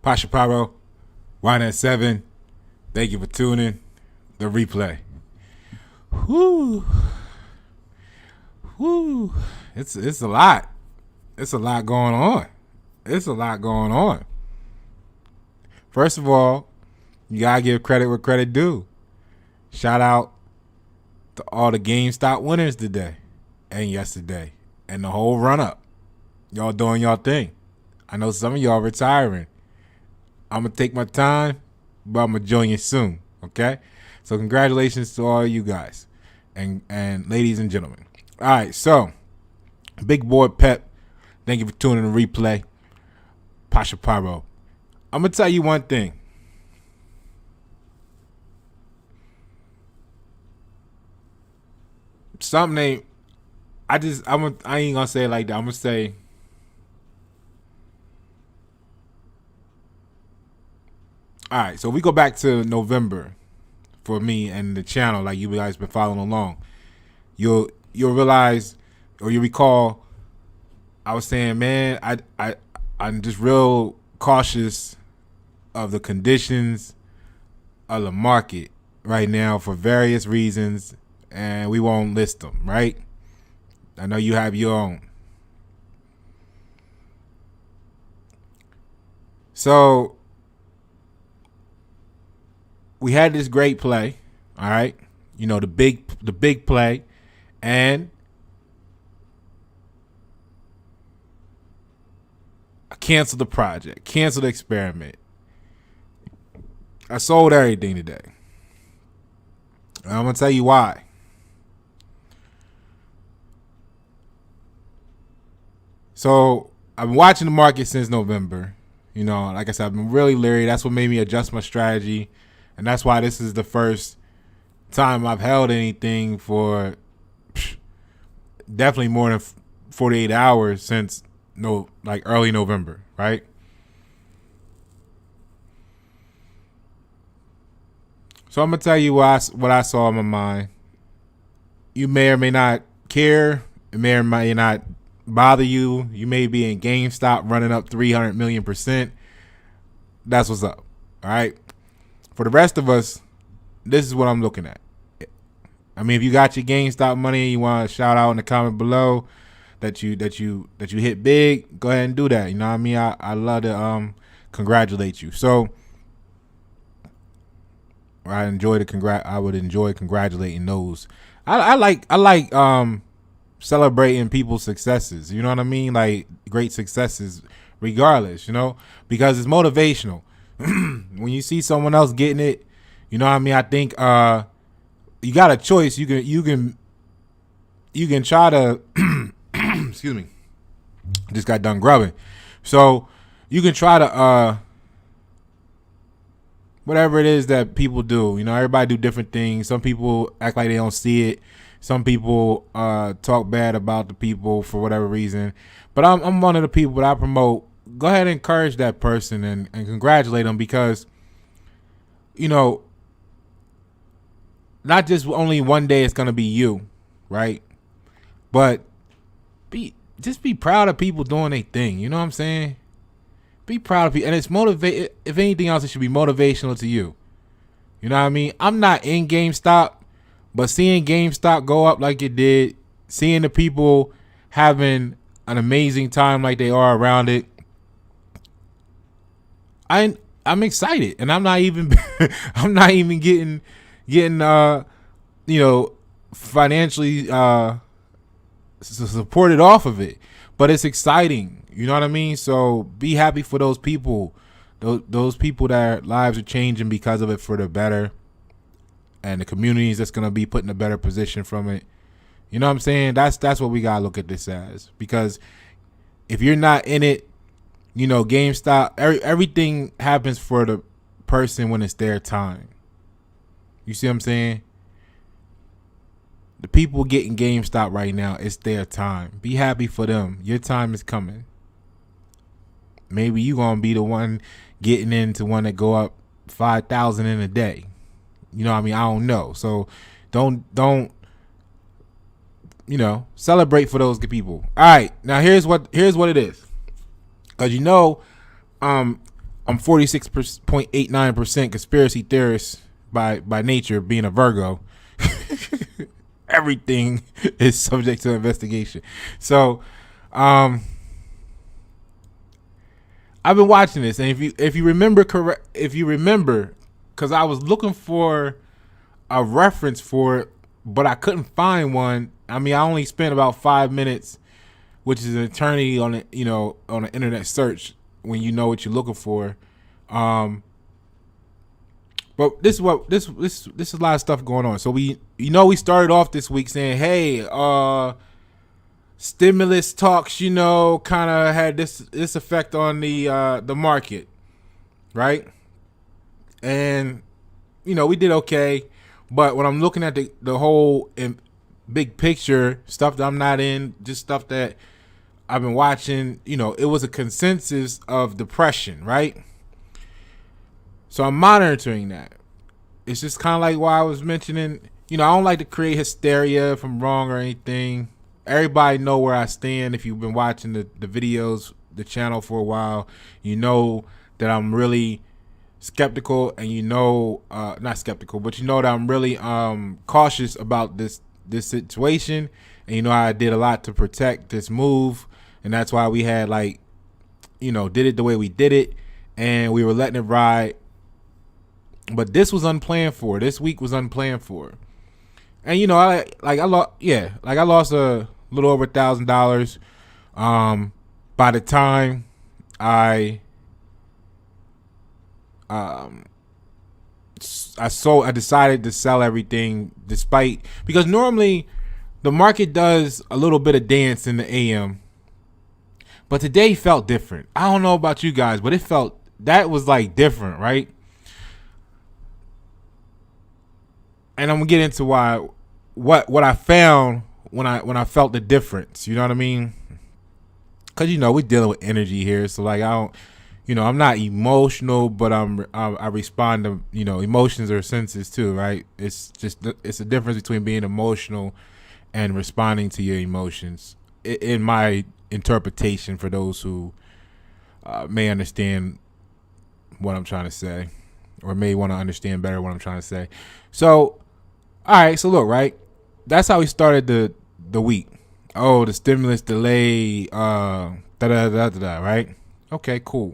Pasha Pyro, Wine at 7. Thank you for tuning. The replay. Whoo. Whoo. It's a lot. It's a lot going on. It's a lot going on. First of all, you gotta give credit where credit due. Shout out to all the GameStop winners today and yesterday and the whole run up. Y'all doing y'all thing. I know some of y'all retiring. I'm gonna take my time, but I'm gonna join you soon. Okay? So congratulations to all you guys and ladies and gentlemen. All right, so big boy P.E.P. Thank you for tuning in the replay. Pasha Pyro. I'm gonna tell you one thing. Something ain't. I ain't gonna say it like that. I'm gonna say. All right, so we go back to November for me and the channel, like you guys been following along. You'll realize, or you recall, I was saying, man, I'm just real cautious of the conditions of the market right now for various reasons, and we won't list them, right? I know you have your own. So we had this great play, all right? You know, the big play, and I canceled the project, canceled the experiment. I sold everything today. And I'm gonna tell you why. So I've been watching the market since November. You know, like I said, I've been really leery. That's what made me adjust my strategy. And that's why this is the first time I've held anything for definitely more than 48 hours since early November, right? So I'm gonna tell you what I saw in my mind. You may or may not care. It may or may not bother you. You may be in GameStop running up 300 million%. That's what's up. All right. For the rest of us, this is what I'm looking at. I mean, if you got your GameStop money, you want to shout out in the comment below that you hit big, go ahead and do that. You know what I mean? I love to congratulate you. So I would enjoy congratulating those. I like celebrating people's successes. You know what I mean? Like great successes, regardless. You know, because it's motivational. When you see someone else getting it, you know what I mean? I think you got a choice. You can try to excuse me. Just got done grubbing. So you can try to whatever it is that people do. You know, everybody do different things. Some people act like they don't see it. Some people talk bad about the people for whatever reason. But I'm one of the people that I promote. Go ahead and encourage that person and congratulate them, because, you know, not just only one day it's going to be you, right? But just be proud of people doing their thing. You know what I'm saying? Be proud of people. And it's if anything else, it should be motivational to you. You know what I mean? I'm not in GameStop, but seeing GameStop go up like it did, seeing the people having an amazing time like they are around it, I'm excited, and I'm not even getting you know, financially supported off of it, but it's exciting. You know what I mean? So be happy for those people, those people that lives are changing because of it for the better, and the communities that's gonna be put in a better position from it. You know what I'm saying? That's what we gotta look at this as, because if you're not in it, you know, GameStop, everything happens for the person when it's their time. You see what I'm saying? The people getting GameStop right now, it's their time. Be happy for them. Your time is coming. Maybe you gonna be the one getting into one that go up 5,000 in a day. You know what I mean? I don't know. So don't you know, celebrate for those good people. All right, now here's what it is. Because, you know, I'm 46.89% conspiracy theorist by nature, being a Virgo. Everything is subject to investigation. So, I've been watching this, and if you remember correct, because I was looking for a reference for it, but I couldn't find one. I mean, I only spent about 5 minutes, which is an eternity on it, on an internet search when you know what you're looking for. But this is a lot of stuff going on. So we started off this week saying, hey, stimulus talks, kind of had this effect on the market, right? And we did okay, but when I'm looking at the whole big picture stuff that I'm not in, just stuff that I've been watching, it was a consensus of depression, right? So I'm monitoring that. It's just kind of like why I was mentioning, I don't like to create hysteria if I'm wrong or anything. Everybody know where I stand. If you've been watching the videos, the channel for a while, you know that I'm really skeptical, and not skeptical, but that I'm really cautious about this situation, and I did a lot to protect this move, and that's why we had did it the way we did it, and we were letting it ride. But this was unplanned for. This week was unplanned for, and I lost a little over $1,000. By the time I decided to sell everything, because normally the market does a little bit of dance in the AM, but today felt different. I don't know about you guys, but that was different, right? And I'm gonna get into what I found when I felt the difference. You know what I mean? Because we're dealing with energy here, so I don't, I'm not emotional, but I respond to emotions or senses too, right? It's a difference between being emotional and responding to your emotions. In my interpretation, for those who may understand what I'm trying to say, or may want to understand better what I'm trying to say. So, all right, so look, right? That's how we started the week. Oh, the stimulus delay, right? Okay, cool.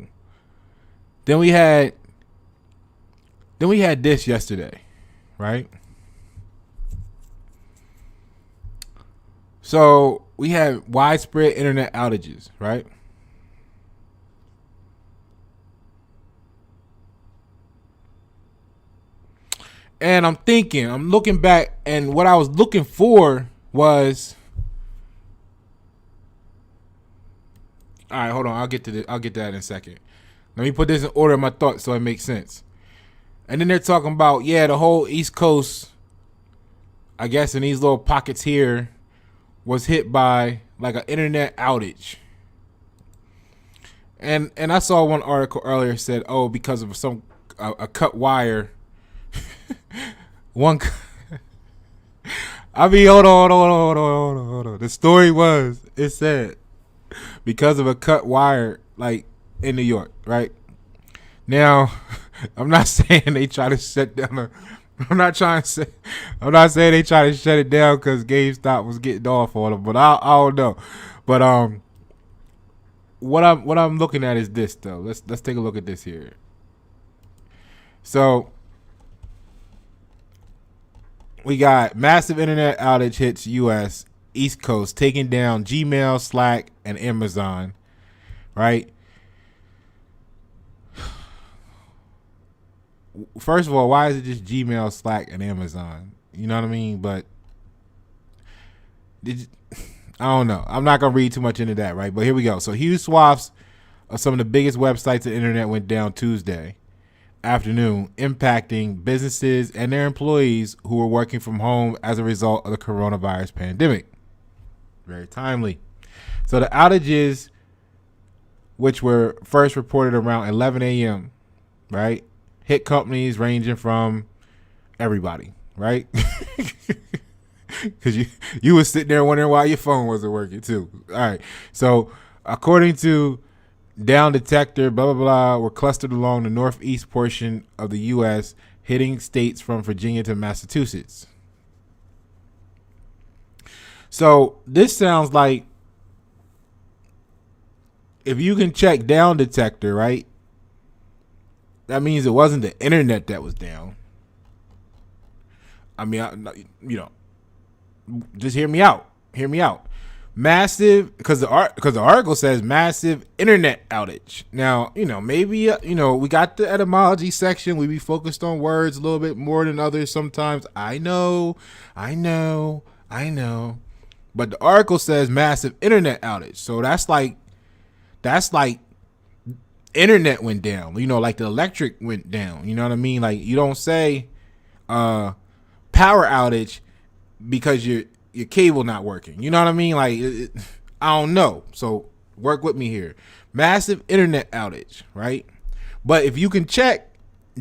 Then we had this yesterday, right? So we had widespread internet outages, right? And I'm looking back, and what I was looking for was, all right, hold on, I'll get to that in a second. Let me put this in order of my thoughts so it makes sense. And then they're talking about, the whole East Coast, I guess in these little pockets here, was hit by an internet outage. And I saw one article earlier said, because of a cut wire. I mean, hold on. The story was, it said, because of a cut wire, in New York, right? Now, I'm not saying they try to shut down I'm not saying they try to shut it down because GameStop was getting off on them, but I don't know. But what I'm looking at is this though. Let's take a look at this here. So we got massive internet outage hits U.S. East Coast, taking down Gmail, Slack, and Amazon, right? First of all, why is it just Gmail, Slack, and Amazon? You know what I mean? But I don't know. I'm not going to read too much into that, right? But here we go. So huge swaths of some of the biggest websites on the internet went down Tuesday afternoon, impacting businesses and their employees who were working from home as a result of the coronavirus pandemic. Very timely. So the outages, which were first reported around 11 a.m., right, hit companies ranging from everybody, right? Because you was sitting there wondering why your phone wasn't working too. All right. So according to down detector, blah, blah, blah, were clustered along the northeast portion of the U.S., hitting states from Virginia to Massachusetts. So this sounds like if you can check down detector, right, that means it wasn't the internet that was down. I mean, just hear me out. Hear me out. Massive, because the article says massive internet outage. Now, maybe we got the etymology section. We be focused on words a little bit more than others sometimes. I know. But the article says massive internet outage. So that's like internet went down. Like the electric went down. You know what I mean? Like you don't say power outage because your cable not working. You know what I mean? Like I don't know. So work with me here. Massive internet outage, right? But if you can check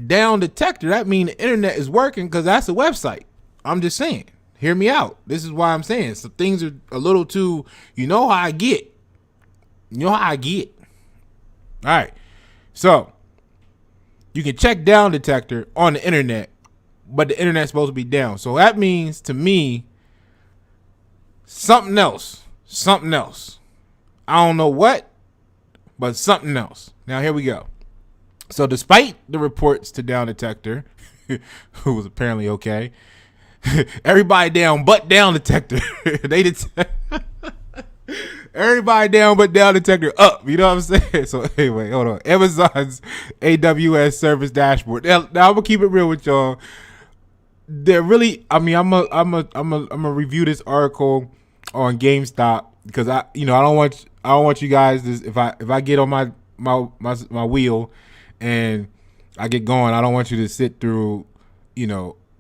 down detector, that means the internet is working because that's a website. I'm just saying. Hear me out. This is why I'm saying some things are a little too. You know how I get. All right. So you can check down detector on the internet, but the internet's supposed to be down. So that means to me something else. I don't know what, but something else. Now here we go. So despite the reports to down detector, who was apparently okay, everybody down but down detector. Everybody down but down detector up. You know what I'm saying? So anyway, hold on. Amazon's AWS service dashboard. Now I'm gonna keep it real with y'all. They're really. I mean, I'm a review this article on GameStop because I don't want you guys to, if I get on my wheel and I get going, I don't want you to sit through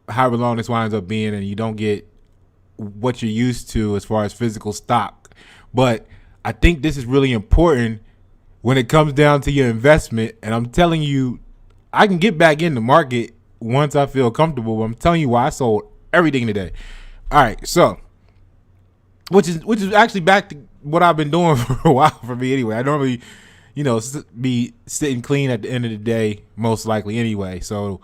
however long this winds up being and you don't get what you're used to as far as physical stock. But I think this is really important when it comes down to your investment. And I'm telling you, I can get back in the market once I feel comfortable. But I'm telling you why I sold everything today. All right, so which is actually back to what I've been doing for a while for me anyway. I normally, be sitting clean at the end of the day, most likely anyway. So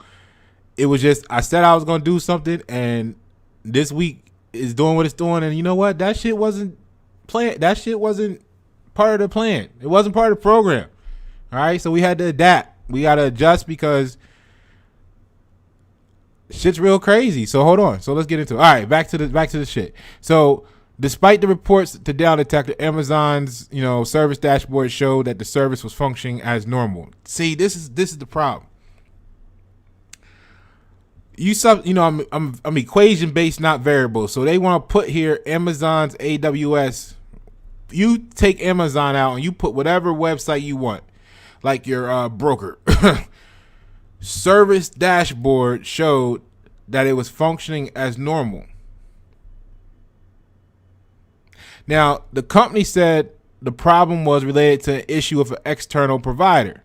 it was just I said I was gonna do something, and this week is doing what it's doing. And you know what? That shit wasn't planned. That shit wasn't part of the plan. It wasn't part of the program. All right, so we had to adapt. We got to adjust because shit's real crazy. So hold on. So let's get into it. All right, back to the shit. So despite the reports to down detector, Amazon's service dashboard showed that the service was functioning as normal. See, this is the problem. I'm equation based, not variable. So they want to put here Amazon's AWS. You take Amazon out and you put whatever website you want, like your broker. Service dashboard showed that it was functioning as normal. Now, the company said the problem was related to an issue with an external provider.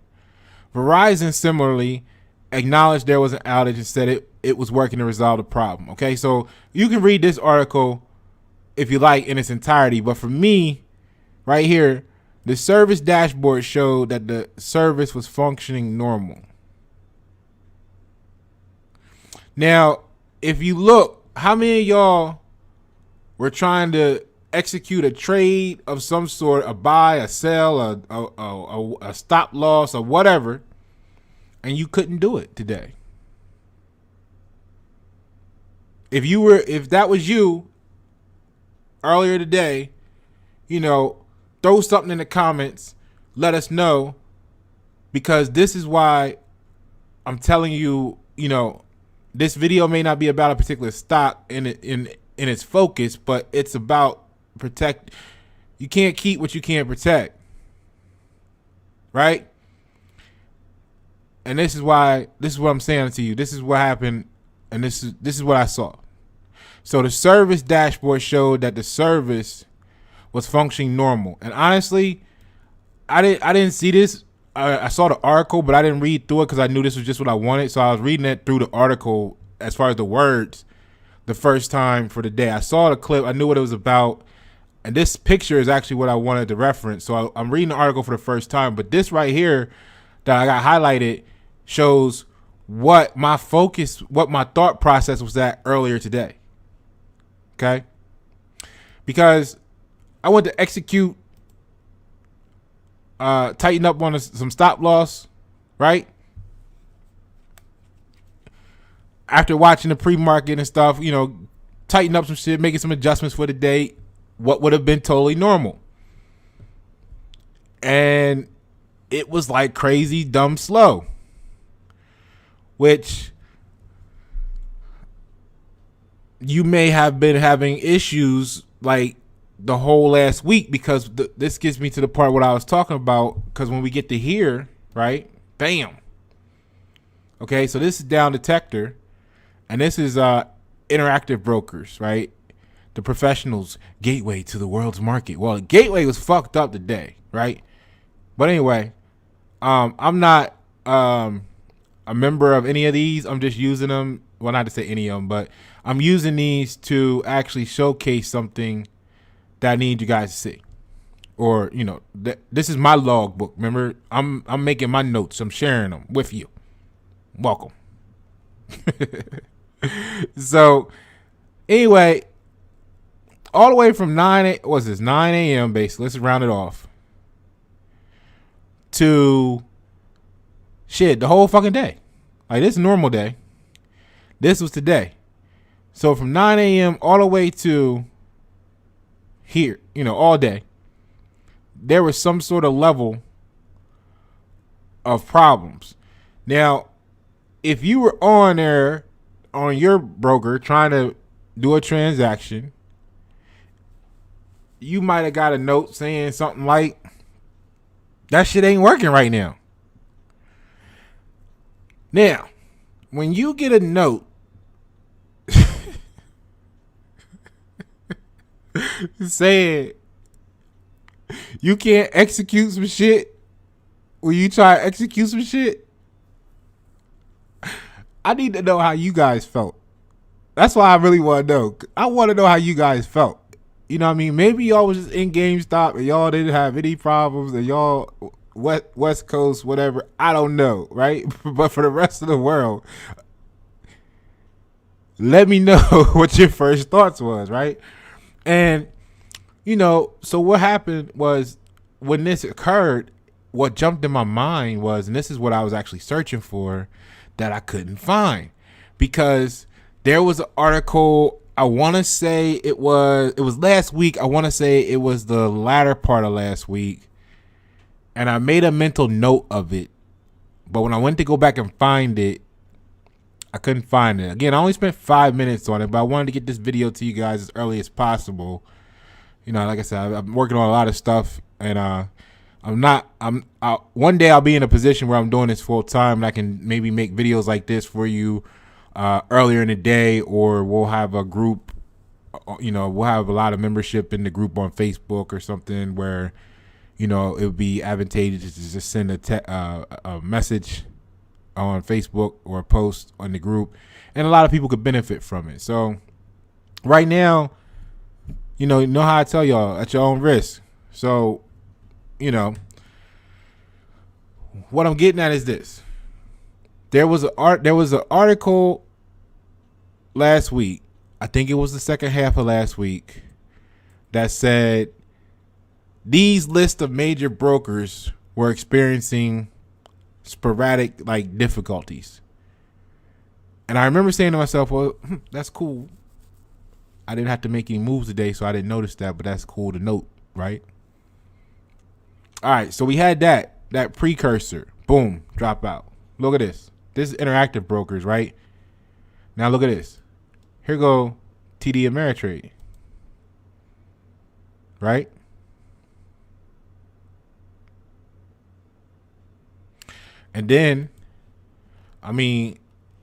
Verizon similarly acknowledged there was an outage and said it was working to resolve the problem. Okay, so you can read this article if you like in its entirety, but for me, right here, the service dashboard showed that the service was functioning normal. Now, if you look, how many of y'all were trying to execute a trade of some sort, a buy, a sell, a stop loss, or whatever, and you couldn't do it today? If that was you earlier today, throw something in the comments, let us know, because this is why I'm telling you, this video may not be about a particular stock in its focus, but it's about protect. You can't keep what you can't protect, right? And this is what I'm saying to you. This is what happened, and this is what I saw. So the service dashboard showed that the service was functioning normal. And honestly, I didn't see this. I saw the article, but I didn't read through it because I knew this was just what I wanted. So I was reading it through the article as far as the words the first time for the day. I saw the clip. I knew what it was about. And this picture is actually what I wanted to reference. So I'm reading the article for the first time, but this right here that I got highlighted shows what my focus, what my thought process was at earlier today. Okay? Because I went to execute, tighten up on some stop loss, right? After watching the pre-market and stuff, tighten up some shit, making some adjustments for the day, what would have been totally normal. And it was like crazy, dumb, slow. Which you may have been having issues like the whole last week, because this gets me to the part what I was talking about, because when we get to here, right, bam. Okay, so this is Down Detector, and this is Interactive Brokers, right? The professionals' gateway to the world's market. Well, the gateway was fucked up today, right? But anyway, I'm not a member of any of these. I'm just using them. Well, not to say any of them, but I'm using these to actually showcase something that I need you guys to see. Or, this is my logbook. Remember, I'm making my notes. I'm sharing them with you. Welcome. So, anyway, all the way from 9 a.m. basically, let's round it off, to the whole fucking day. Like, this is a normal day. This was today. So from 9 a.m. all the way to here, all day, there was some sort of level of problems. Now, if you were on there on your broker trying to do a transaction, you might have got a note saying something like, that shit ain't working right now. Now, when you get a note saying you can't execute some shit, when you try to execute some shit, I need to know how you guys felt. That's why I really want to know. I want to know how you guys felt. You know what I mean? Maybe y'all was just in GameStop and y'all didn't have any problems, and y'all West Coast, whatever. I don't know, right? But for the rest of the world, let me know what your first thoughts was, right? And, so what happened was, when this occurred, what jumped in my mind was, and this is what I was actually searching for, that I couldn't find. Because there was an article, I want to say it was last week. I want to say it was the latter part of last week. And I made a mental note of it. But when I went to go back and find it, I couldn't find it. Again, I only spent 5 minutes on it, but I wanted to get this video to you guys as early as possible. Like I said, I'm working on a lot of stuff, and one day I'll be in a position where I'm doing this full time, and I can maybe make videos like this for you earlier in the day, or we'll have a group, we'll have a lot of membership in the group on Facebook or something where, it would be advantageous to just send a message on Facebook or a post on the group, and a lot of people could benefit from it. So right now, you know how I tell y'all, at your own risk. So, what I'm getting at is this. There was an article last week, I think it was the second half of last week, that said these lists of major brokers were experiencing sporadic difficulties. And I remember saying to myself, well, that's cool. I didn't have to make any moves today, so I didn't notice that, but that's cool to note, right? All right, so we had that precursor. Boom, drop out. Look at this. This is Interactive Brokers, right? Now look at this. Here go TD Ameritrade. Right? And then,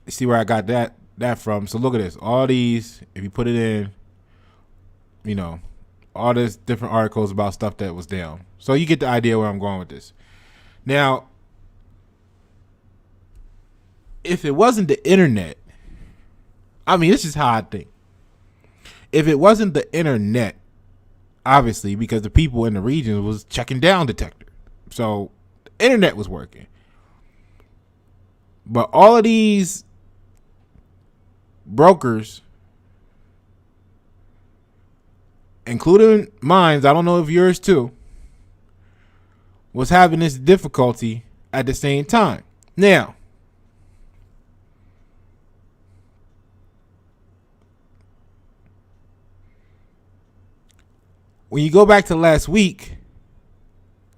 see where I got that from. So look at this. All these, if you put it in, all these different articles about stuff that was down. So you get the idea where I'm going with this. Now, if it wasn't the internet, this is how I think. If it wasn't the internet, obviously, because the people in the region was checking down detector. So the internet was working. But all of these brokers, including mine, I don't know if yours too, was having this difficulty at the same time. Now, when you go back to last week,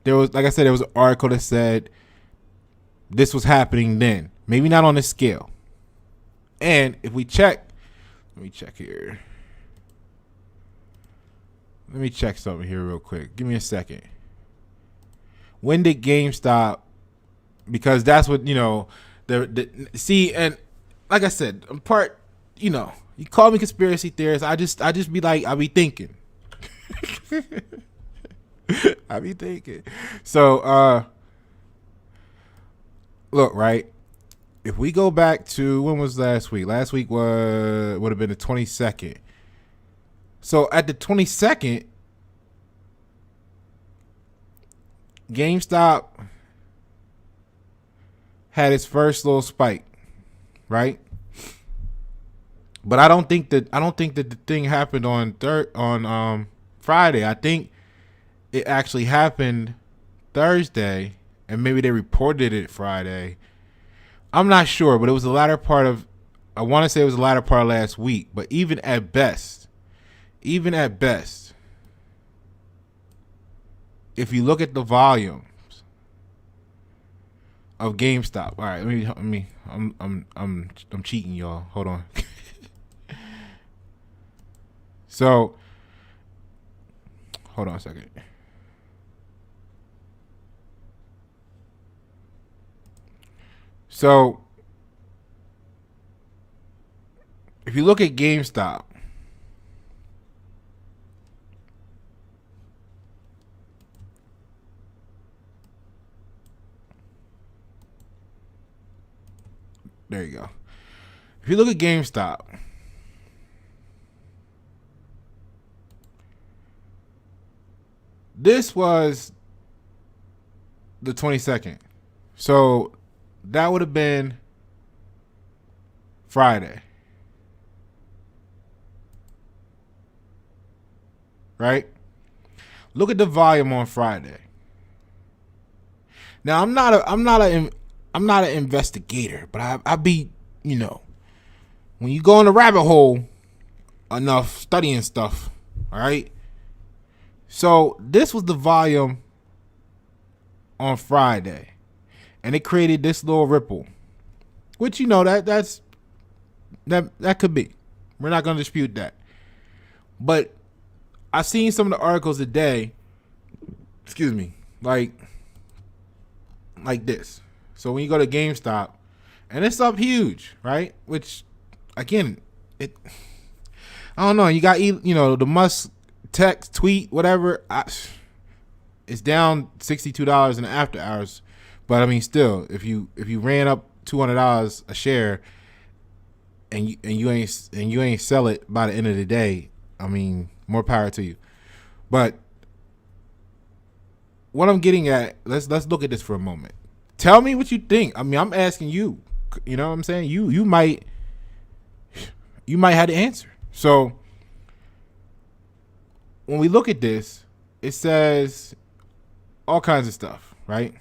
there was, like I said, there was an article that said this was happening then. Maybe not on this scale. And if we check, let me check here. Let me check something here real quick. Give me a second. When did GameStop? Because that's what, you know, see, and like I said, I'm part, you know, you call me conspiracy theorist. I just be like, I be thinking. I be thinking. So, look, right? If we go back to, when was last week? Last week would have been the 22nd. So at the 22nd, GameStop had its first little spike, right? But I don't think that the thing happened on Friday. I think it actually happened Thursday, and maybe they reported it Friday. I'm not sure, but it was the latter part of, I want to say it was the latter part of last week. But even at best, if you look at the volumes of GameStop, all right, let me, I'm cheating, y'all. Hold on. So, hold on a second. So, if you look at GameStop, there you go. If you look at GameStop, this was the 22nd. So that would have been Friday. Right? Look at the volume on Friday. Now I'm not an investigator, but I be, you know, when you go in the rabbit hole enough studying stuff, all right? So this was the volume on Friday, and it created this little ripple, which, you know, that could be. We're not going to dispute that. But I've seen some of the articles today, excuse me, like this. So when you go to GameStop, and it's up huge, right? Which, again, I don't know. You got, you know, the Musk text, tweet, whatever. It's down $62 in the after hours, but I mean, still, if you ran up $200 a share, and you ain't sell it by the end of the day, I mean, more power to you. But what I'm getting at, let's look at this for a moment. Tell me what you think. I mean, I'm asking you. You know what I'm saying? You might have the answer. So when we look at this, it says all kinds of stuff, right?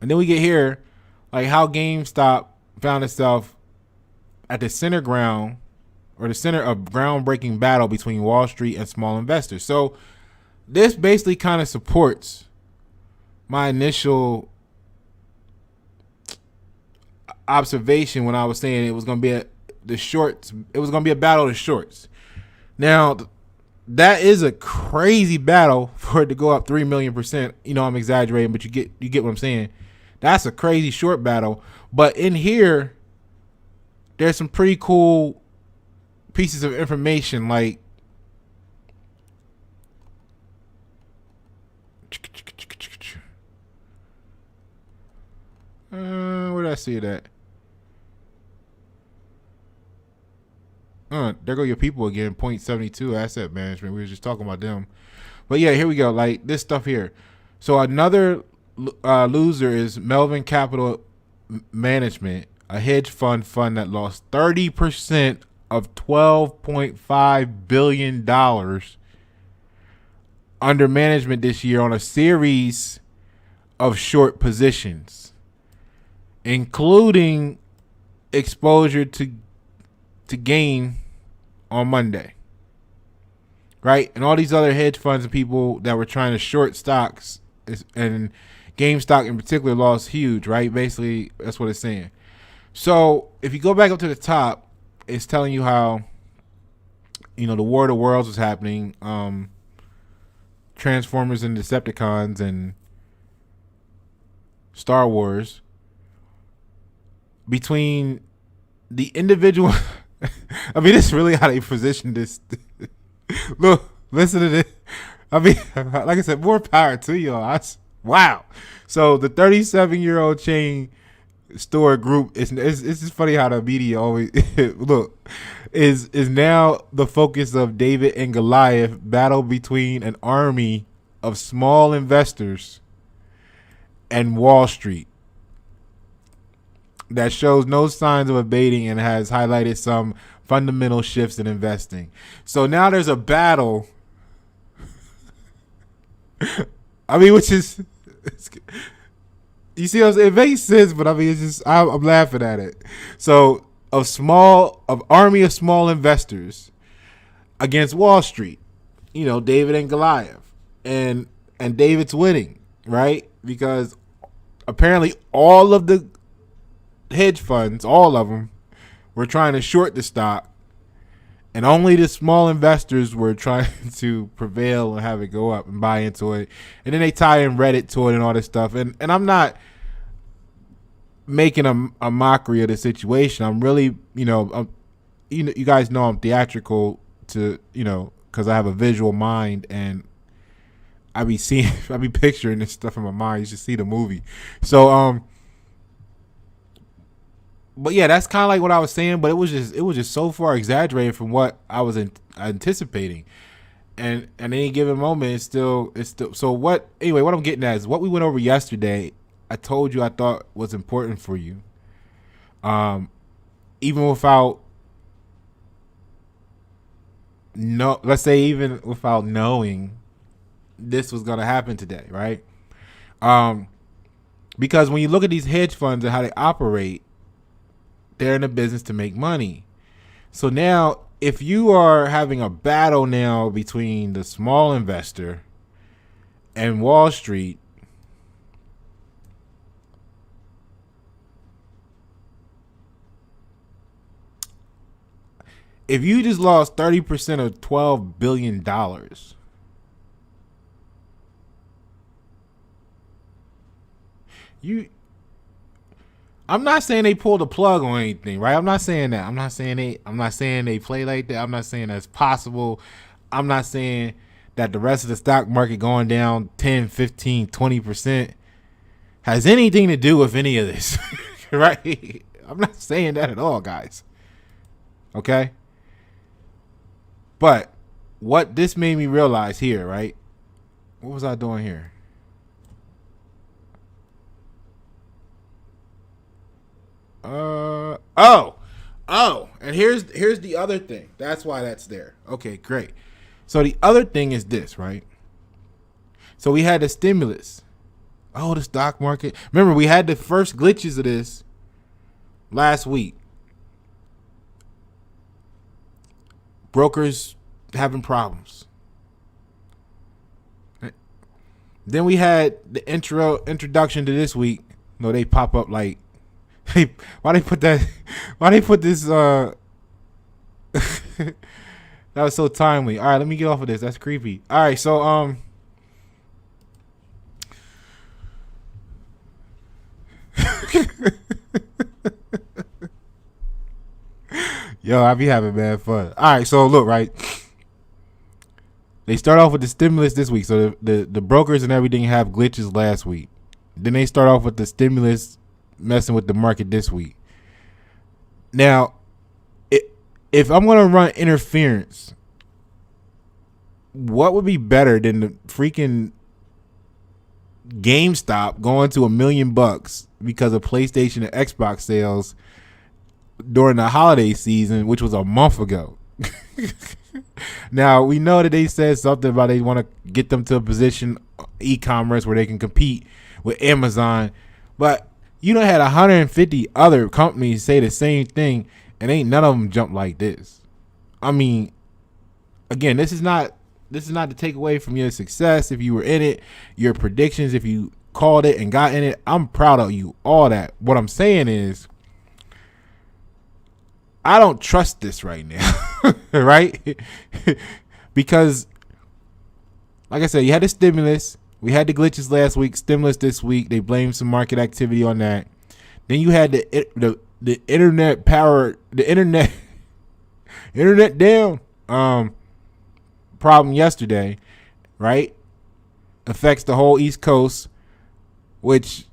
And then we get here, like how GameStop found itself at the center of groundbreaking battle between Wall Street and small investors. So this basically kind of supports my initial observation when I was saying it was going to be it was going to be a battle of the shorts. Now, that is a crazy battle for it to go up 3 million %. You know, I'm exaggerating, but you get what I'm saying. That's a crazy short battle. But in here, there's some pretty cool pieces of information, like where did I see it at? There go your people again. 0.72 asset management. We were just talking about them. But yeah, here we go. Like this stuff here. So another loser is Melvin Capital Management, a hedge fund that lost 30% of $12.5 billion under management this year on a series of short positions, including exposure to gain on Monday. Right? And all these other hedge funds and people that were trying to short stocks, and GameStop in particular, lost huge, right? Basically, that's what it's saying. So if you go back up to the top, it's telling you how, the War of the Worlds was happening. Transformers and Decepticons and Star Wars. Between the individual, I mean, it's really how they positioned this. Look, listen to this. I mean, like I said, more power to y'all. Wow. So the 37-year-old chain store group it's just funny how the media always look is now the focus of David and Goliath battle between an army of small investors and Wall Street that shows no signs of abating and has highlighted some fundamental shifts in investing. So now there's a battle. I mean, which is, you see what I'm saying? It makes sense, but I mean, it's just, I'm laughing at it. So of army of small investors against Wall Street, David and Goliath, and David's winning, right? Because apparently all of the hedge funds, all of them, were trying to short the stock, and only the small investors were trying to prevail and have it go up and buy into it. And then they tie in Reddit to it and all this stuff. And I'm making a mockery of the situation. I'm really, you guys know I'm theatrical to, because I have a visual mind, and I be picturing this stuff in my mind. You should see the movie. So, but yeah, that's kind of like what I was saying, but it was just so far exaggerated from what I was anticipating. And at any given moment, it's still. So what I'm getting at is what we went over yesterday. I told you I thought was important for you. Even without knowing this was going to happen today, right? Because when you look at these hedge funds and how they operate, they're in a business to make money. So now, if you are having a battle now between the small investor and Wall Street, if you just lost 30% of $12 billion, I'm not saying they pulled the plug on anything, right? I'm not saying that. I'm not saying they play like that. I'm not saying that's possible. I'm not saying that the rest of the stock market going down 10, 15, 20% has anything to do with any of this, right? I'm not saying that at all, guys. Okay? But what this made me realize here, right? What was I doing here? And here's the other thing. That's why that's there. Okay, great. So the other thing is this, right? So we had the stimulus. The stock market. Remember, we had the first glitches of this last week. Brokers having problems. Then we had the introduction to this week. No, they pop up like, hey, why they put this that was so timely. All right, let me get off of this. That's creepy. All right, so yo, I be having bad fun. All right, so look, right. They start off with the stimulus this week. So the brokers and everything have glitches last week. Then they start off with the stimulus messing with the market this week. Now, if I'm gonna run interference, what would be better than the freaking GameStop going to $1 million because of PlayStation and Xbox sales during the holiday season, which was a month ago? Now, we know that they said something about they want to get them to a position, e-commerce, where they can compete with Amazon. But you done had 150 other companies say the same thing, and ain't none of them jump like this. I mean, again, this is not to take away from your success if you were in it, your predictions, if you called it and got in it. I'm proud of you, all that. What I'm saying is, I don't trust this right now, right? Because, like I said, you had the stimulus. We had the glitches last week, stimulus this week. They blamed some market activity on that. Then you had the internet power, the internet down problem yesterday, right? Affects the whole East Coast, which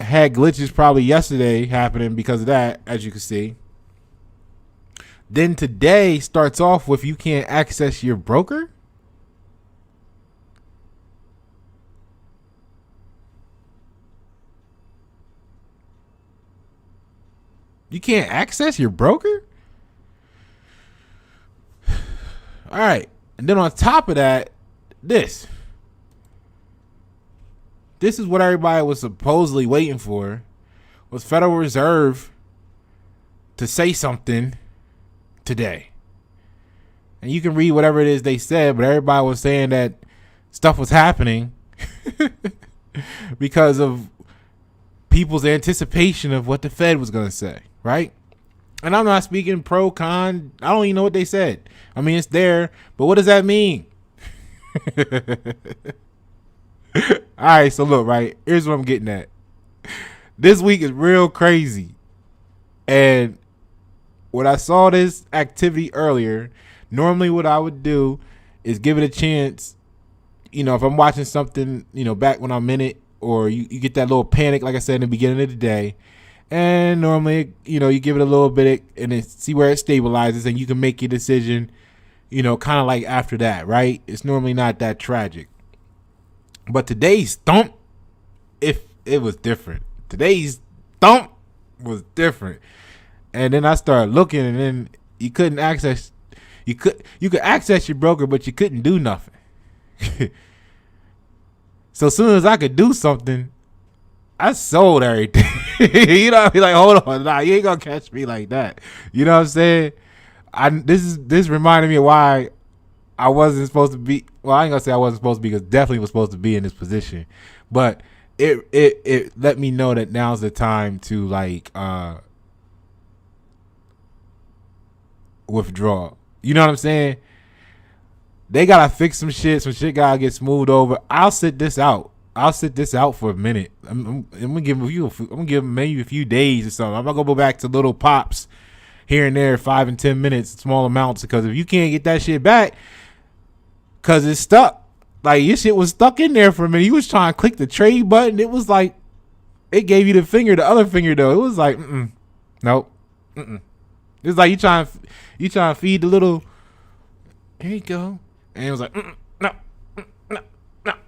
had glitches probably yesterday happening because of that, as you can see. Then today starts off with you can't access your broker. You can't access your broker? All right. And then on top of that, this is what everybody was supposedly waiting for, was Federal Reserve to say something today. And you can read whatever it is they said, but everybody was saying that stuff was happening because of people's anticipation of what the Fed was going to say, right? And I'm not speaking pro, con. I don't even know what they said. I mean, it's there, but what does that mean? All right, so look, right? Here's what I'm getting at. This week is real crazy. And when I saw this activity earlier, normally what I would do is give it a chance. You know, if I'm watching something, you know, back when I'm in it, or you get that little panic, like I said in the beginning of the day. And normally, you know, you give it a little bit and then see where it stabilizes, and you can make your decision, you know, kind of like after that, right? It's normally not that tragic. But today's thump, if it was different. Today's thump was different. And then I started looking, and then you could access your broker, but you couldn't do nothing. So as soon as I could do something, I sold everything. You know, I'd be like, hold on, nah, you ain't gonna catch me like that. You know what I'm saying? This reminded me of why I wasn't supposed to be. Well, I ain't gonna say I wasn't supposed to be, because definitely was supposed to be in this position. But it let me know that now's the time to like withdraw. You know what I'm saying? They gotta fix some shit. Some shit gotta get smoothed over. I'll sit this out for a minute. I'm gonna give them maybe a few days or something. I'm not gonna go back to little pops here and there, 5 and 10 minutes, small amounts. Because if you can't get that shit back, because it's stuck. Like, your shit was stuck in there for a minute. You was trying to click the trade button. It was like, it gave you the other finger though. It was like, nope. It's like you trying to feed the little, here you go. And it was like, no.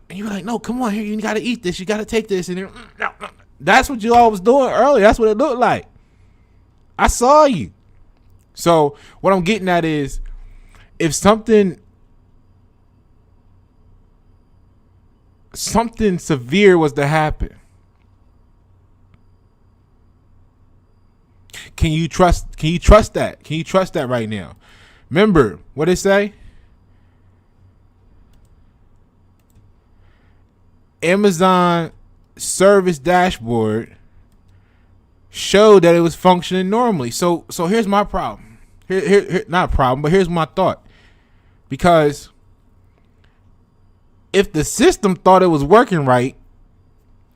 And you were like, no, come on here. You got to eat this. You got to take this. And then, no. That's what you all was doing earlier. That's what it looked like. I saw you. So what I'm getting at is, if something severe was to happen, can you trust that? Can you trust that right now? Remember what it say? Amazon service dashboard showed that it was functioning normally. So here's my problem. Here not a problem, but here's my thought. Because if the system thought it was working right,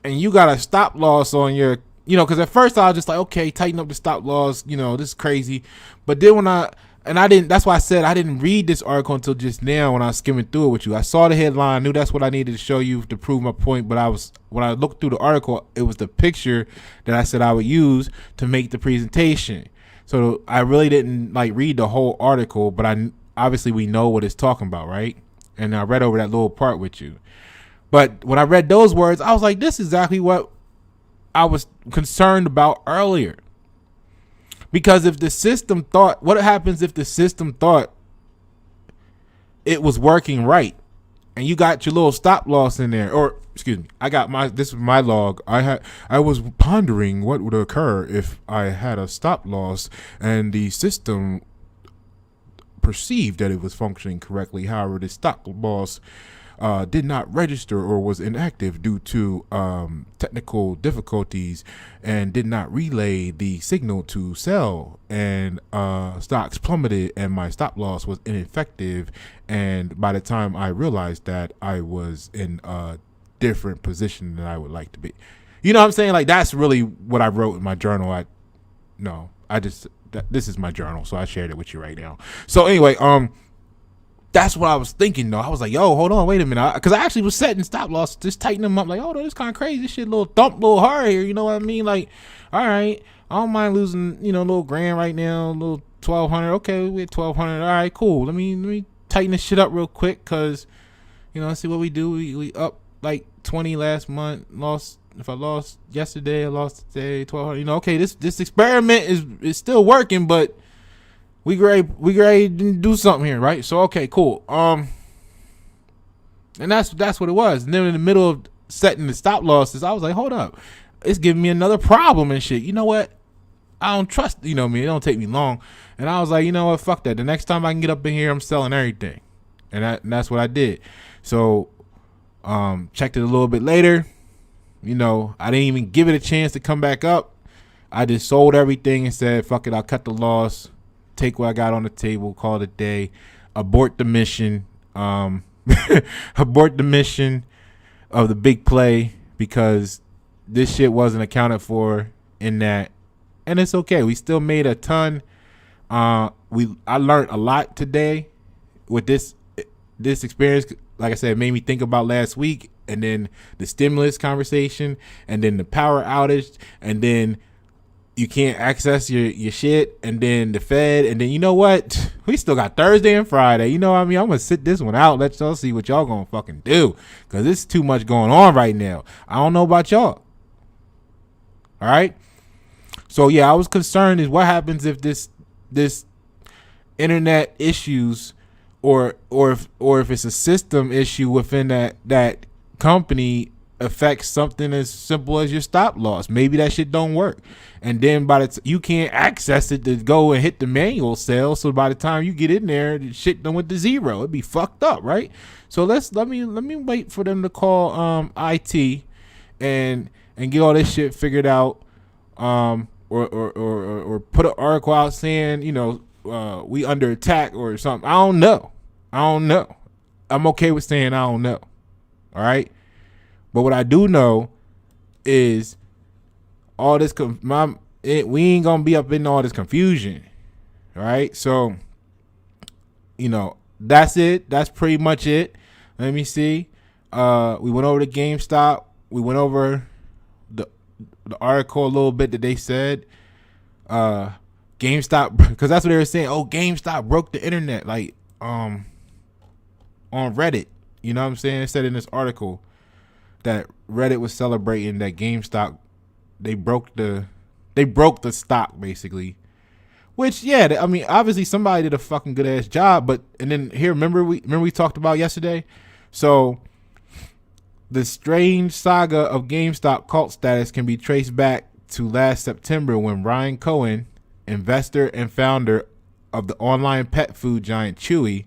and you got a stop loss on your, you know, because at first I was just like, okay, tighten up the stop loss, you know, this is crazy. But then that's why I said I didn't read this article until just now when I was skimming through it with you. I saw the headline, knew that's what I needed to show you to prove my point. But when I looked through the article, it was the picture that I said I would use to make the presentation. So I really didn't like read the whole article, but I obviously we know what it's talking about, right? And I read over that little part with you. But when I read those words, I was like, this is exactly what I was concerned about earlier. Because if the system thought, what happens if the system thought it was working right, and you got your little stop loss in there, or excuse me, this was my log. I was pondering what would occur if I had a stop loss and the system perceived that it was functioning correctly. However, the stop loss did not register or was inactive due to technical difficulties and did not relay the signal to sell, and stocks plummeted and my stop loss was ineffective, and by the time I realized that, I was in a different position than I would like to be. You know what I'm saying? Like, that's really what I wrote in my journal. This is my journal, so I shared it with you right now. So anyway, that's what I was thinking, though. I was like, yo, hold on, wait a minute. Because I actually was setting stop loss, just tightening them up. Like, oh, no, this kind of crazy. This shit a little thump, a little hard here. You know what I mean? Like, all right, I don't mind losing, a little grand right now, a little 1,200. Okay, we're at 1,200. All right, cool. Let me tighten this shit up real quick because, let's see what we do. We up like 20 last month. If I lost yesterday, I lost today, 1,200. Okay, this experiment is still working, but we ready to do something here, right? So okay, cool. And that's what it was. And then in the middle of setting the stop losses, I was like, hold up, it's giving me another problem and shit. You know what? I don't trust. Me, it don't take me long. And I was like, you know what? Fuck that. The next time I can get up in here, I'm selling everything, and that's what I did. So checked it a little bit later. I didn't even give it a chance to come back up. I just sold everything and said, fuck it, I'll cut the loss. Take what I got on the table, call it a day, abort the mission, abort the mission of the big play, because this shit wasn't accounted for in that, and it's okay. We still made a ton. I learned a lot today with this experience. Like I said, it made me think about last week, and then the stimulus conversation, and then the power outage, and then you can't access your shit, and then the Fed, and then you know what? We still got Thursday and Friday. You know what I mean? I'm going to sit this one out, let y'all see what y'all going to fucking do, because there's too much going on right now. I don't know about y'all. All right? So, yeah, I was concerned is what happens if this internet issues or if it's a system issue within that company affects something as simple as your stop loss. Maybe that shit don't work, and then you can't access it to go and hit the manual sell. So by the time you get in there, the shit done went to zero. It'd be fucked up, right? So let me wait for them to call IT and get all this shit figured out, or put an article out saying we under attack or something. I don't know. I'm okay with saying I don't know. All right. But what I do know is all this. We ain't gonna be up in all this confusion, all right? So, that's it. That's pretty much it. Let me see. We went over the GameStop. We went over the article a little bit that they said. GameStop, because that's what they were saying. Oh, GameStop broke the internet, like on Reddit. You know what I'm saying? It said in this article that Reddit was celebrating that GameStop, they broke the stock basically, which obviously somebody did a fucking good ass job. But and then here, remember we talked about yesterday. So the strange saga of GameStop cult status can be traced back to last September when Ryan Cohen, investor and founder of the online pet food giant Chewy,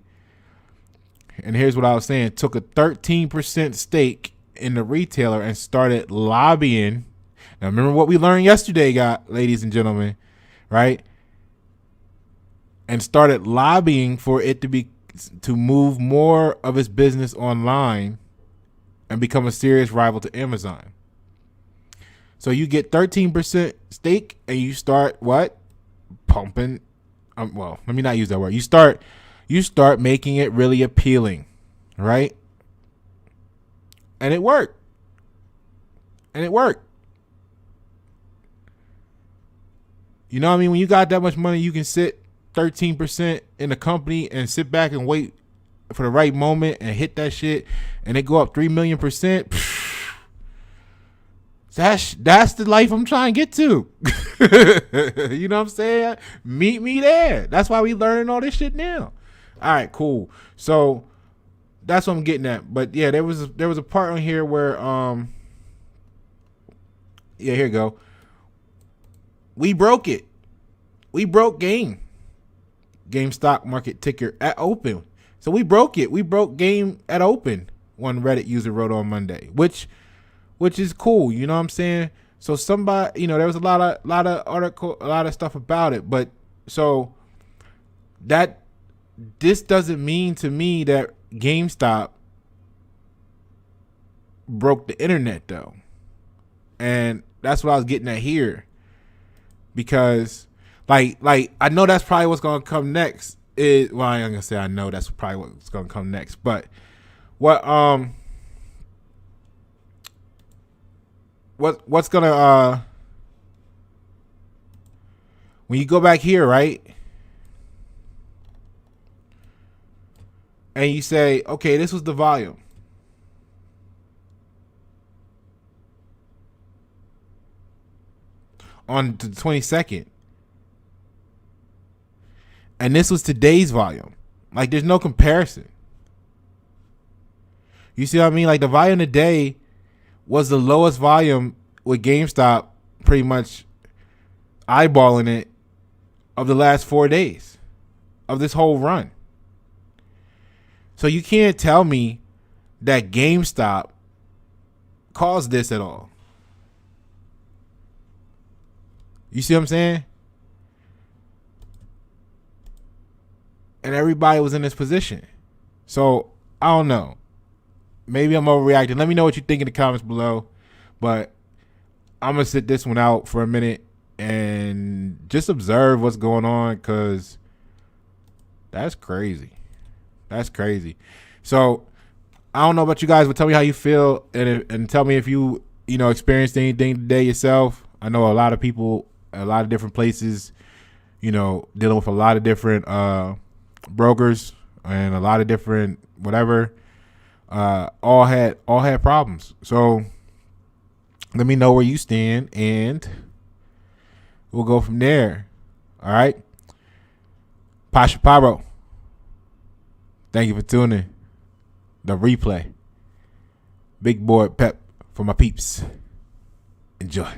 and here's what I was saying, took a 13% stake in the retailer and started lobbying. Now remember what we learned yesterday, ladies and gentlemen, right? And started lobbying for it to move more of its business online and become a serious rival to Amazon. So you get 13% stake and you start what? Pumping. Well, let me not use that word. You start making it really appealing, right? And it worked. You know what I mean? When you got that much money, you can sit 13% in a company and sit back and wait for the right moment and hit that shit, and it go up 3,000,000%. That's the life I'm trying to get to. You know what I'm saying? Meet me there. That's why we learning all this shit now. All right, cool. So that's what I'm getting at. But yeah, there was a part on here where yeah, here you go. We broke it. We broke game stock market ticker at open. So we broke it. We broke game at open. One Reddit user wrote on Monday, which is cool. You know what I'm saying? So somebody, there was a lot of article, a lot of stuff about it. But so that this doesn't mean to me that GameStop broke the internet though. And that's what I was getting at here. Because like I know that's probably what's gonna come next. I ain't gonna say I know that's probably what's gonna come next. But what's gonna when you go back here, right? And you say, okay, this was the volume. On the 22nd. And this was today's volume. Like, there's no comparison. You see what I mean? Like, the volume today was the lowest volume with GameStop pretty much eyeballing it of the last 4 days of this whole run. So you can't tell me that GameStop caused this at all. You see what I'm saying? And everybody was in this position. So, I don't know. Maybe I'm overreacting. Let me know what you think in the comments below. But I'm going to sit this one out for a minute and just observe what's going on, because that's crazy. That's crazy. So, I don't know about you guys, but tell me how you feel, and tell me if you experienced anything today yourself. I know a lot of people, a lot of different places, dealing with a lot of different brokers and a lot of different whatever, all had problems. So let me know where you stand, and we'll go from there. All right. Pasha Pyro, thank you for tuning. The replay. Big boy P.E.P for my peeps. Enjoy.